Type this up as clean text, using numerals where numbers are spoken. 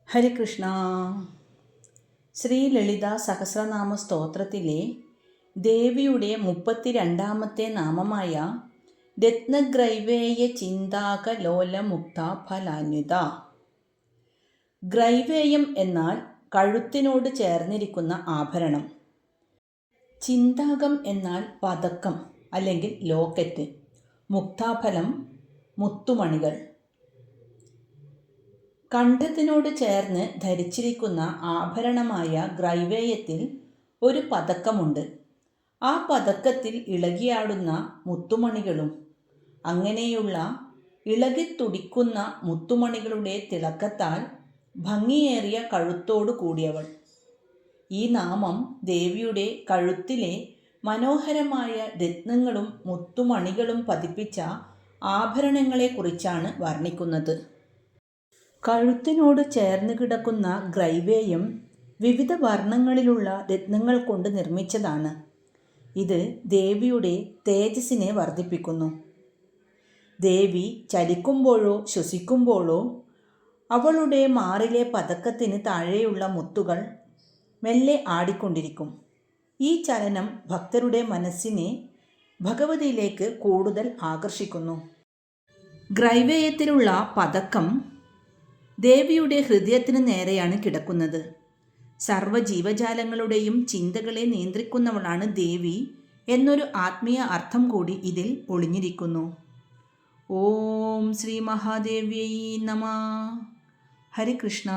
ഹരികൃഷ്ണ. ശ്രീ ലളിത സഹസ്രനാമ സ്തോത്രത്തിലെ ദേവിയുടെ 32ാമത്തെ നാമമായ രത്നഗ്രൈവേയ ചിന്താക ലോലമുക്ത ഫലാന്വിത. ഗ്രൈവേയം എന്നാൽ കഴുത്തിനോട് ചേർന്നിരിക്കുന്ന ആഭരണം. ചിന്താകം എന്നാൽ പതക്കം അല്ലെങ്കിൽ ലോക്കറ്റ്. മുക്താഫലം മുത്തുമണികൾ. കണ്ഠത്തിനോട് ചേർന്ന് ധരിച്ചിരിക്കുന്ന ആഭരണമായ ഗ്രൈവേയത്തിൽ ഒരു പതക്കമുണ്ട്. ആ പതക്കത്തിൽ ഇളകിയാടുന്ന മുത്തുമണികളും. അങ്ങനെയുള്ള ഇളകിത്തുടിക്കുന്ന മുത്തുമണികളുടെ തിളക്കത്താൽ ഭംഗിയേറിയ കഴുത്തോടു കൂടിയവൾ. ഈ നാമം ദേവിയുടെ കഴുത്തിലെ മനോഹരമായ രത്നങ്ങളും മുത്തുമണികളും പതിപ്പിച്ച ആഭരണങ്ങളെക്കുറിച്ചാണ് വർണ്ണിക്കുന്നത്. കഴുത്തിനോട് ചേർന്ന് കിടക്കുന്ന ഗ്രൈവേയം വിവിധ വർണ്ണങ്ങളിലുള്ള രത്നങ്ങൾ കൊണ്ട് നിർമ്മിച്ചതാണ്. ഇത് ദേവിയുടെ തേജസ്സിനെ വർദ്ധിപ്പിക്കുന്നു. ദേവി ചലിക്കുമ്പോഴോ ശ്വസിക്കുമ്പോഴോ അവളുടെ മാറിലെ പതക്കത്തിന് താഴെയുള്ള മുത്തുകൾ മെല്ലെ ആടിക്കൊണ്ടിരിക്കും. ഈ ചലനം ഭക്തരുടെ മനസ്സിനെ ഭഗവതിയിലേക്ക് കൂടുതൽ ആകർഷിക്കുന്നു. ഗ്രൈവേയത്തിലുള്ള പതക്കം ദേവിയുടെ ഹൃദയത്തിന് നേരെയാണ് കിടക്കുന്നത്. സർവ്വജീവജാലങ്ങളുടെയും ചിന്തകളെ നിയന്ത്രിക്കുന്നവളാണ് ദേവി എന്നൊരു ആത്മീയ അർത്ഥം കൂടി ഇതിൽ ഒളിഞ്ഞിരിക്കുന്നു. ഓം ശ്രീ മഹാദേവ്യൈ നമഃ. ഹരികൃഷ്ണ.